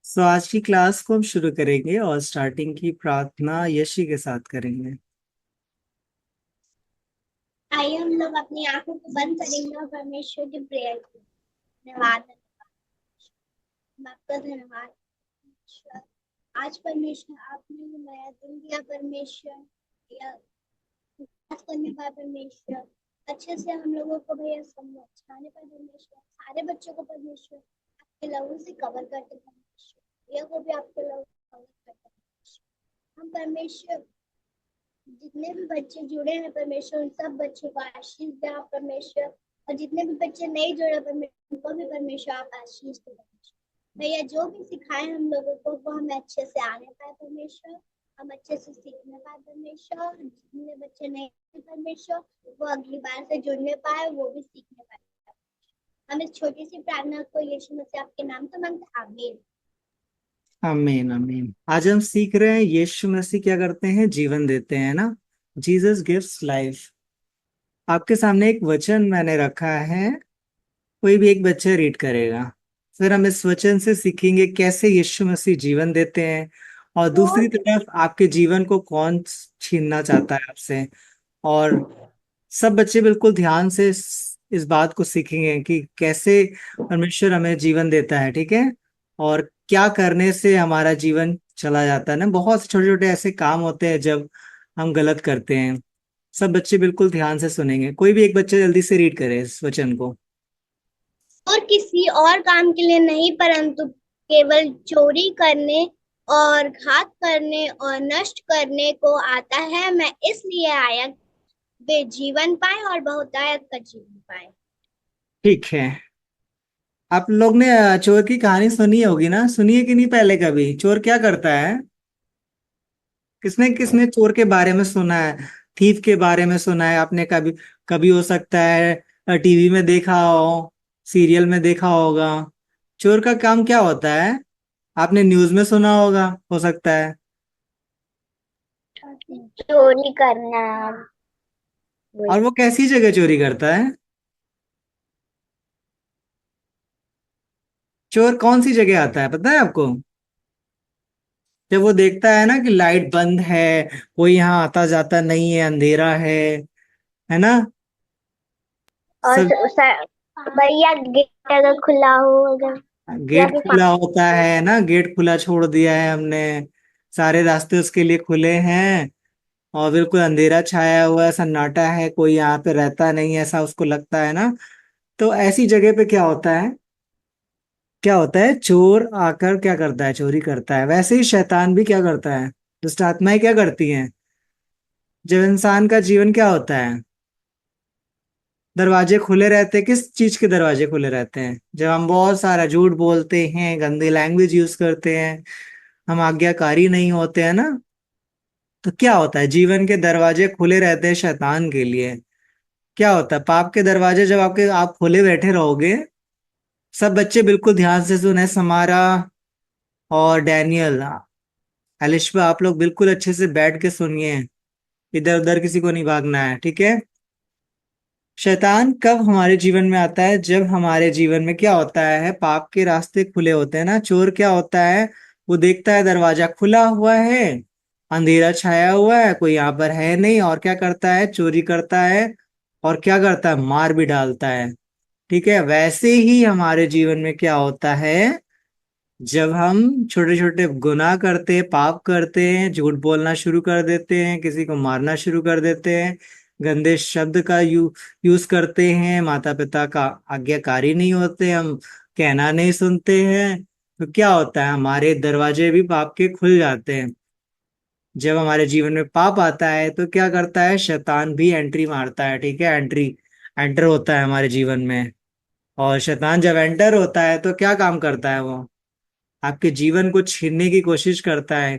आज की क्लास को हम शुरू करेंगे और स्टार्टिंग की प्रार्थना यशी के साथ करेंगे। आइए हम लोग अपनी आंखों को बंद करेंगे और परमेश्वर की प्रेयर करेंगे। धन्यवाद। आपका धन्यवाद परमेश्वर। आज परमेश्वर आपने नया दिन दिया परमेश्वर। या बात करने पाए परमेश्वर। अच्छे से हम लोगों को भैया समझाने पाए परमेश्वर। सारे बच्चों को परमेश्वर आपके लहू से कवर करते परमेश्वर। भैया को भी आपके लहू से कवर करते परमेश्वर। हम परमेश्वर जितने भी बच्चे जुड़े हैं परमेश्वर उन सब बच्चों को आशीष दे आप परमेश्वर। और जितने भी बच्चे नहीं जुड़े परमेश्वर उनको भी परमेश्वर आप आशीष दे परमेश्वर। भैया जो भी सिखाए हम लोगों को वो हमें अच्छे से आने पाए परमेश्वर। हम अच्छे से सीखने पाए परमेश्वर। जितने बच्चे नहीं परमेश्वर वो अगली बार से जुड़ने पाए वो भी सीखने पाए। हम इस छोटी सी प्रार्थना को यीशु मसीह आपके नाम से मांगते आमीन। आमीन आमीन। आज हम सीख रहे हैं यीशु मसीह क्या करते हैं, जीवन देते हैं ना। Jesus gives life. आपके सामने एक वचन मैंने रखा है, कोई भी एक बच्चा रीड करेगा। फिर हम इस वचन से सीखेंगे कैसे यीशु मसीह जीवन देते हैं, और दूसरी तरफ आपके जीवन को कौन छीनना चाहता है आपसे। और सब बच्चे बिल्कुल ध्यान से इस बात को सीखेंगे कि कैसे परमेश्वर हमें जीवन देता है, ठीक है। और क्या करने से हमारा जीवन चला जाता है ना। बहुत छोटे छोटे ऐसे काम होते हैं जब हम गलत करते हैं। सब बच्चे बिल्कुल ध्यान से सुनेंगे। कोई भी एक बच्चा जल्दी से रीड करे इस वचन को। और किसी और काम के लिए नहीं परंतु केवल चोरी करने और घात करने और नष्ट करने को आता है। मैं इसलिए आया वे जीवन पाए और बहुतायत का जीवन पाए। ठीक है। आप लोग ने चोर की कहानी सुनी होगी ना, सुनी है कि नहीं पहले कभी? चोर क्या करता है? किसने किसने चोर के बारे में सुना है? थीफ के बारे में सुना है आपने कभी? कभी हो सकता है टीवी में देखा हो, सीरियल में देखा होगा। चोर का काम क्या होता है? आपने न्यूज में सुना होगा, हो सकता है। चोरी करना और वही। वो कैसी जगह चोरी करता है? चोर कौन सी जगह आता है पता है आपको? जब वो देखता है ना कि लाइट बंद है, कोई यहाँ आता जाता नहीं है, अंधेरा है ना। और सब भैया गेट अगर खुला हो अगर या गेट फिर खुला होता है ना, गेट खुला छोड़ दिया है हमने, सारे रास्ते उसके लिए खुले हैं, और बिल्कुल अंधेरा छाया हुआ है, सन्नाटा है, कोई यहाँ पे रहता नहीं है, ऐसा उसको लगता है ना। तो ऐसी जगह पे क्या होता है, क्या होता है, चोर आकर क्या करता है, चोरी करता है। वैसे ही शैतान भी क्या करता है, दुष्ट आत्माएं क्या करती हैं। जब इंसान का जीवन क्या होता है, दरवाजे खुले रहते हैं। किस चीज के दरवाजे खुले रहते हैं? जब हम बहुत सारा झूठ बोलते हैं, गंदी लैंग्वेज यूज करते हैं, हम आज्ञाकारी नहीं होते हैं ना, तो क्या होता है, जीवन के दरवाजे खुले रहते हैं शैतान के लिए। क्या होता है, पाप के दरवाजे जब आप खोले बैठे रहोगे। सब बच्चे बिल्कुल ध्यान से सुने, समारा और डैनियल, एलिशबा, आप लोग बिल्कुल अच्छे से बैठ के सुनिए। इधर उधर किसी को नहीं भागना है, ठीक है। शैतान कब हमारे जीवन में आता है? जब हमारे जीवन में क्या होता है, पाप के रास्ते खुले होते हैं ना। चोर क्या होता है, वो देखता है दरवाजा खुला हुआ है, अंधेरा छाया हुआ है, कोई यहाँ पर है नहीं, और क्या करता है, चोरी करता है। और क्या करता है, मार भी डालता है। ठीक है, वैसे ही हमारे जीवन में क्या होता है, जब हम छोटे छोटे गुनाह करते हैं, पाप करते हैं, झूठ बोलना शुरू कर देते हैं, किसी को मारना शुरू कर देते हैं, गंदे शब्द का यूज करते हैं, माता पिता का आज्ञाकारी नहीं होते, हम कहना नहीं सुनते हैं, तो क्या होता है, हमारे दरवाजे भी पाप के खुल जाते हैं। जब हमारे जीवन में पाप आता है तो क्या करता है, शैतान भी एंट्री मारता है, ठीक है। एंटर होता है हमारे जीवन में। और शैतान जब एंटर होता है तो क्या काम करता है, वो आपके जीवन को छीनने की कोशिश करता है।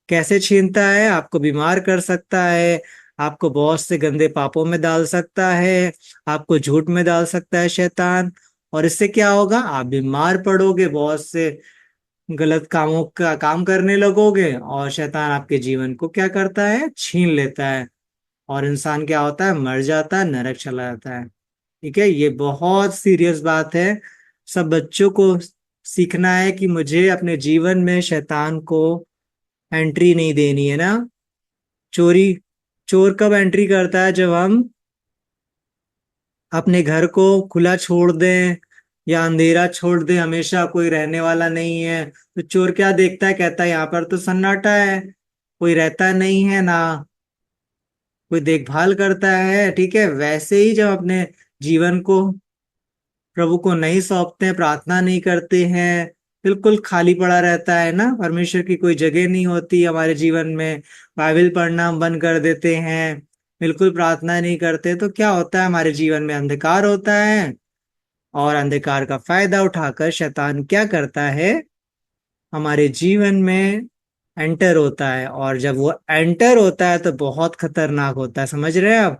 कैसे छीनता है, आपको बीमार कर सकता है, आपको बहुत से गंदे पापों में डाल सकता है, आपको झूठ में डाल सकता है शैतान। और इससे क्या होगा, आप बीमार पड़ोगे, बहुत से गलत कामों का काम करने लगोगे, और शैतान आपके जीवन को क्या करता है, छीन लेता है। और इंसान क्या होता है, मर जाता है, नरक चला जाता है। ठीक है, ये बहुत सीरियस बात है। सब बच्चों को सीखना है कि मुझे अपने जीवन में शैतान को एंट्री नहीं देनी है ना। चोरी चोर कब एंट्री करता है? जब हम अपने घर को खुला छोड़ दें या अंधेरा छोड़ दें, हमेशा कोई रहने वाला नहीं है, तो चोर क्या देखता है? कहता है यहाँ पर तो सन्नाटा है, कोई रहता नहीं है ना, कोई देखभाल करता है। ठीक है, वैसे ही जब अपने जीवन को प्रभु को नहीं सौंपते हैं, प्रार्थना नहीं करते हैं, बिल्कुल खाली पड़ा रहता है ना, परमेश्वर की कोई जगह नहीं होती हमारे जीवन में, बाइबल पढ़ना हम बंद कर देते हैं, बिल्कुल प्रार्थना नहीं करते, तो क्या होता है? हमारे जीवन में अंधकार होता है। और अंधकार का फायदा उठाकर शैतान क्या करता है? हमारे जीवन में एंटर होता है, और जब वो एंटर होता है तो बहुत खतरनाक होता है। समझ रहे हैं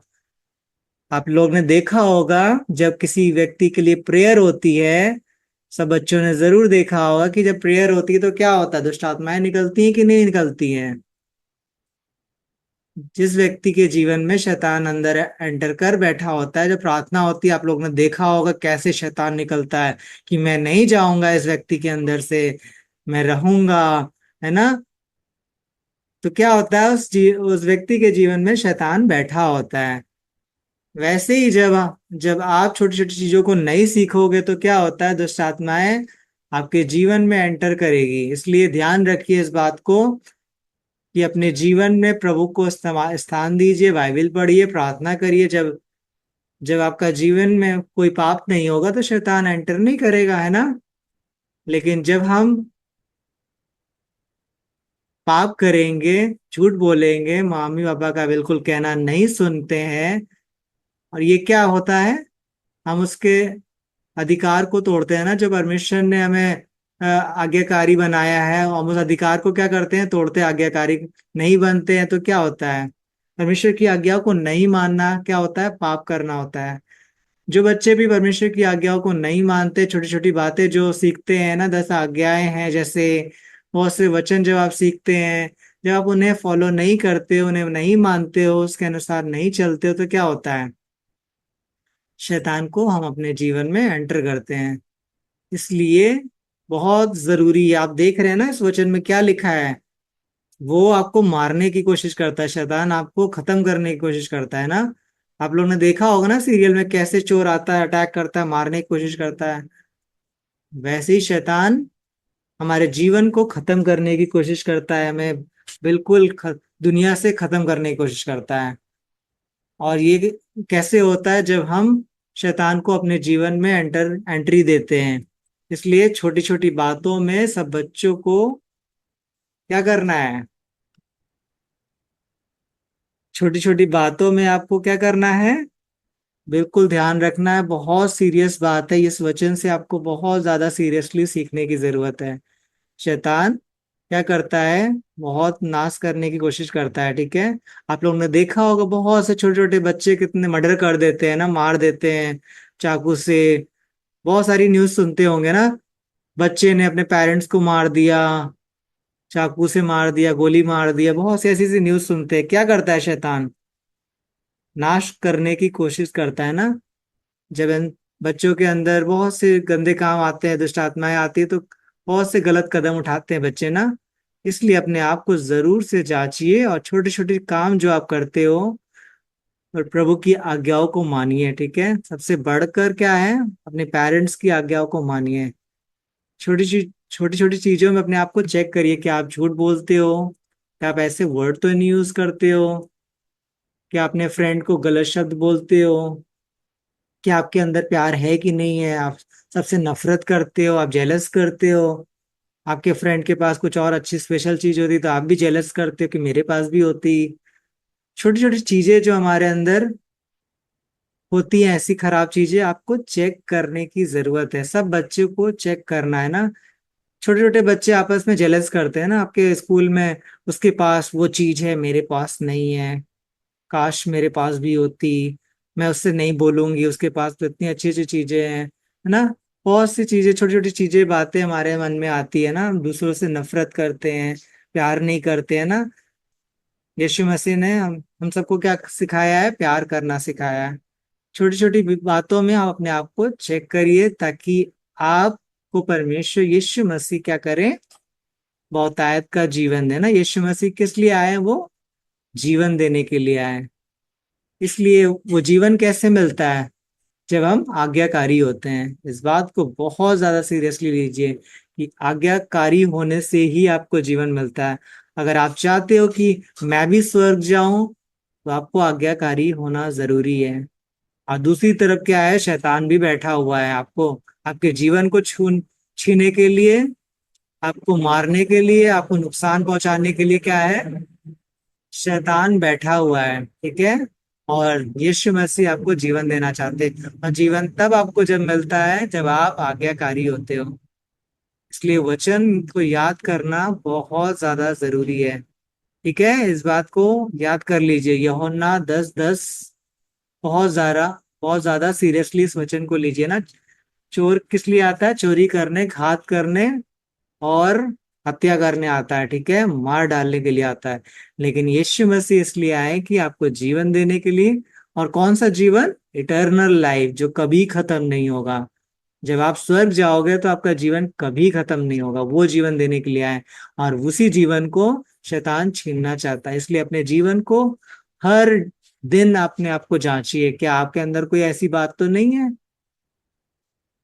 आप लोग ने देखा होगा जब किसी व्यक्ति के लिए प्रेयर होती है, सब बच्चों ने जरूर देखा होगा कि जब प्रेयर होती है तो क्या होता है? दुष्ट आत्माएं निकलती हैं कि नहीं निकलती हैं? जिस व्यक्ति के जीवन में शैतान अंदर एंटर कर बैठा होता है, जब प्रार्थना होती है, आप लोग ने देखा होगा कैसे शैतान निकलता है कि मैं नहीं जाऊंगा इस व्यक्ति के अंदर से, मैं रहूंगा, है ना। तो क्या होता है? उस व्यक्ति के जीवन में शैतान बैठा होता है। वैसे ही जब आप छोटी छोटी चीजों को नहीं सीखोगे तो क्या होता है? दुष्ट आत्माएं आपके जीवन में एंटर करेगी। इसलिए ध्यान रखिए इस बात को कि अपने जीवन में प्रभु को स्थान दीजिए, बाइबल पढ़िए, प्रार्थना करिए। जब जब आपका जीवन में कोई पाप नहीं होगा तो शैतान एंटर नहीं करेगा, है ना। लेकिन जब हम पाप करेंगे, झूठ बोलेंगे, मम्मी पापा का बिल्कुल कहना नहीं सुनते हैं, और ये क्या होता है? हम उसके अधिकार को तोड़ते हैं ना, जो परमेश्वर ने हमें आज्ञाकारी बनाया है, हम उस अधिकार को क्या करते हैं? तोड़ते हैं, आज्ञाकारी नहीं बनते हैं। तो क्या होता है? परमेश्वर की आज्ञाओं को नहीं मानना क्या होता है? पाप करना होता है। जो बच्चे भी परमेश्वर की आज्ञाओं को नहीं मानते, छोटी छोटी बातें जो सीखते हैं ना, 10 आज्ञाएं हैं जैसे, बहुत से वचन जब आप सीखते हैं, जब आप उन्हें फॉलो नहीं करते हो, उन्हें नहीं मानते हो, उसके अनुसार नहीं चलते हो, तो क्या होता है? शैतान को हम अपने जीवन में एंटर करते हैं। इसलिए बहुत जरूरी है। आप देख रहे हैं ना इस वचन में क्या लिखा है? वो आपको मारने की कोशिश करता है, शैतान आपको खत्म करने की कोशिश करता है ना। आप लोग ने देखा होगा ना सीरियल में कैसे चोर आता है, अटैक करता है, मारने की कोशिश करता है। वैसे ही शैतान हमारे जीवन को खत्म करने की कोशिश करता है, हमें बिल्कुल दुनिया से खत्म करने की कोशिश करता है। और ये कैसे होता है? जब हम शैतान को अपने जीवन में एंट्री देते हैं। इसलिए छोटी छोटी बातों में सब बच्चों को क्या करना है? छोटी छोटी बातों में आपको क्या करना है? बिल्कुल ध्यान रखना है। बहुत सीरियस बात है, इस वचन से आपको बहुत ज्यादा सीरियसली सीखने की जरूरत है। शैतान क्या करता है? बहुत नाश करने की कोशिश करता है, ठीक है। आप लोगों ने देखा होगा बहुत से छोटे छोटे बच्चे कितने मर्डर कर देते हैं ना, मार देते हैं चाकू से। बहुत सारी न्यूज सुनते होंगे ना, बच्चे ने अपने पेरेंट्स को मार दिया, चाकू से मार दिया, गोली मार दिया, बहुत सी ऐसी सी न्यूज सुनते हैं। क्या करता है शैतान? नाश करने की कोशिश करता है ना। जब इन बच्चों के अंदर बहुत से गंदे काम आते हैं, दुष्ट आत्माएं आती है, तो बहुत से गलत कदम उठाते हैं बच्चे ना। इसलिए अपने आप को जरूर से जांचिए, और छोटे छोटे काम जो आप करते हो, और प्रभु की आज्ञाओं को मानिए, ठीक है। सबसे बढ़कर क्या है? अपने पेरेंट्स की आज्ञाओं को मानिए। छोटी छोटी चीजों में अपने आप को चेक करिए कि आप झूठ बोलते हो, क्या आप ऐसे वर्ड तो नहीं यूज करते हो, क्या अपने फ्रेंड को गलत शब्द बोलते हो, क्या आपके अंदर प्यार है कि नहीं है, आप सबसे नफरत करते हो, आप जेलस करते हो। आपके फ्रेंड के पास कुछ और अच्छी स्पेशल चीज होती तो आप भी जेलस करते हो कि मेरे पास भी होती। छोटी छोटी चीजें जो हमारे अंदर होती हैं, ऐसी खराब चीजें आपको चेक करने की जरूरत है। सब बच्चों को चेक करना है ना। छोटे छोटे बच्चे आपस में जेलस करते हैं ना, आपके स्कूल में उसके पास वो चीज है, मेरे पास नहीं है, काश मेरे पास भी होती, मैं उससे नहीं बोलूंगी, उसके पास तो इतनी अच्छी अच्छी चीजें हैं, है ना। बहुत सी चीजें, छोटी छोटी चीजें, बातें हमारे मन में आती है ना, हम दूसरों से नफरत करते हैं, प्यार नहीं करते हैं ना। यीशु मसीह ने हम सबको क्या सिखाया है? प्यार करना सिखाया है। छोटी छोटी बातों में आप अपने आप को चेक करिए, ताकि आप सबको परमेश्वर यीशु मसीह क्या करे, बहुतायत का जीवन देना। यीशु मसीह किस लिए आए हैं? वो जीवन देने के लिए आए हैं। इसलिए वो जीवन कैसे मिलता है? जब हम आज्ञाकारी होते हैं। इस बात को बहुत ज्यादा सीरियसली लीजिए कि आज्ञाकारी होने से ही आपको जीवन मिलता है। अगर आप चाहते हो कि मैं भी स्वर्ग जाऊं, तो आपको आज्ञाकारी होना जरूरी है। और दूसरी तरफ क्या है, शैतान भी बैठा हुआ है आपको, आपके जीवन को छीने के लिए, आपको मारने के लिए, आपको नुकसान पहुंचाने के लिए क्या है, शैतान बैठा हुआ है। ठीक है। और यीशु मसीह आपको जीवन देना चाहते हैं, और जीवन तब आपको जब मिलता है जब आप आज्ञाकारी होते हो। इसलिए वचन को याद करना बहुत ज्यादा जरूरी है। ठीक है, इस बात को याद कर लीजिए। यूहन्ना 10:10, बहुत ज्यादा सीरियसली इस वचन को लीजिए ना। चोर किस लिए आता है? चोरी करने, घात करने और हत्या करने आता है। ठीक है, मार डालने के लिए आता है। लेकिन यीशु मसीह इसलिए आए कि आपको जीवन देने के लिए। और कौन सा जीवन? इटर्नल लाइफ, जो कभी खत्म नहीं होगा। जब आप स्वर्ग जाओगे तो आपका जीवन कभी खत्म नहीं होगा, वो जीवन देने के लिए आए। और उसी जीवन को शैतान छीनना चाहता है। इसलिए अपने जीवन को हर दिन अपने आप को जांचिए, क्या आपके अंदर कोई ऐसी बात तो नहीं है।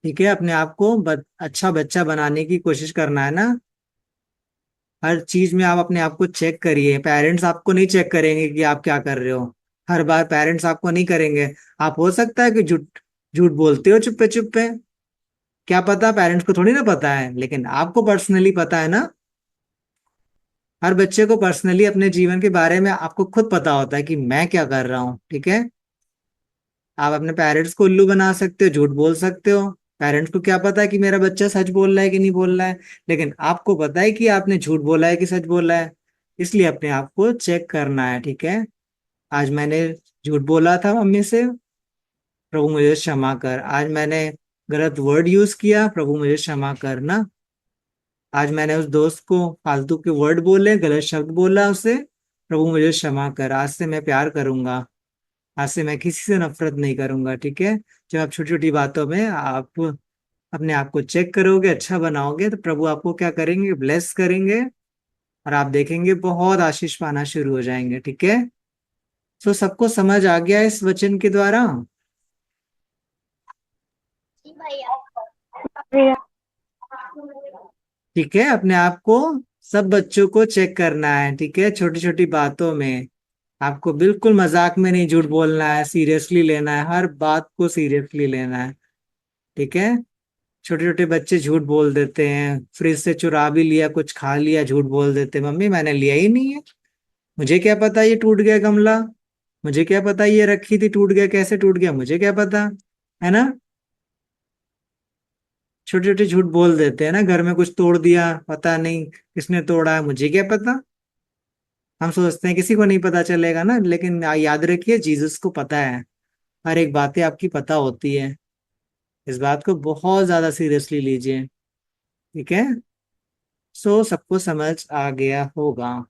ठीक है, अपने आप को अच्छा बच्चा बनाने की कोशिश करना है ना। हर चीज में आप अपने आप को चेक करिए। पेरेंट्स आपको नहीं चेक करेंगे कि आप क्या कर रहे हो। हर बार पेरेंट्स आपको नहीं करेंगे। आप हो सकता है कि झूठ झूठ बोलते हो चुप्पे चुप्पे, क्या पता, पेरेंट्स को थोड़ी ना पता है, लेकिन आपको पर्सनली पता है ना। हर बच्चे को पर्सनली अपने जीवन के बारे में आपको खुद पता होता है कि मैं क्या कर रहा हूँ। ठीक है, आप अपने पेरेंट्स को उल्लू बना सकते हो, झूठ बोल सकते हो। पेरेंट्स को क्या पता है कि मेरा बच्चा सच बोल रहा है कि नहीं बोल रहा है, लेकिन आपको पता है कि आपने झूठ बोला है कि सच बोला है। इसलिए अपने आप को चेक करना है। ठीक है, आज मैंने झूठ बोला था मम्मी से, प्रभु मुझे क्षमा कर। आज मैंने गलत वर्ड यूज किया, प्रभु मुझे क्षमा कर ना। आज मैंने उस दोस्त को फालतू के वर्ड बोले, गलत शब्द बोला उसे, प्रभु मुझे क्षमा कर। आज से मैं प्यार करूंगा, आज से मैं किसी से नफरत नहीं करूंगा। ठीक है, जब आप छोटी छोटी बातों में आप अपने आप को चेक करोगे, अच्छा बनाओगे, तो प्रभु आपको क्या करेंगे? ब्लेस करेंगे। और आप देखेंगे बहुत आशीष पाना शुरू हो जाएंगे। ठीक है, तो सबको समझ आ गया इस वचन के द्वारा? जी भैया। ठीक है, अपने आप को, सब बच्चों को चेक करना है। ठीक है, छोटी छोटी बातों में आपको बिल्कुल मजाक में नहीं झूठ बोलना है, सीरियसली लेना है, हर बात को सीरियसली लेना है। ठीक है, छोटे छोटे बच्चे झूठ बोल देते हैं, फ्रिज से चुरा भी लिया, कुछ खा लिया, झूठ बोल देते हैं, मम्मी मैंने लिया ही नहीं है, मुझे क्या पता ये टूट गया गमला, मुझे क्या पता ये रखी थी टूट गया, कैसे टूट गया, मुझे क्या पता। है ना, छोटे छोटे झूठ बोल देते हैं ना। घर में कुछ तोड़ दिया, पता नहीं किसने तोड़ा है, मुझे क्या पता। हम सोचते हैं किसी को नहीं पता चलेगा ना, लेकिन याद रखिए जीसस को पता है। हर एक बातें आपकी पता होती है। इस बात को बहुत ज्यादा सीरियसली लीजिए। ठीक है, सो सबको समझ आ गया होगा।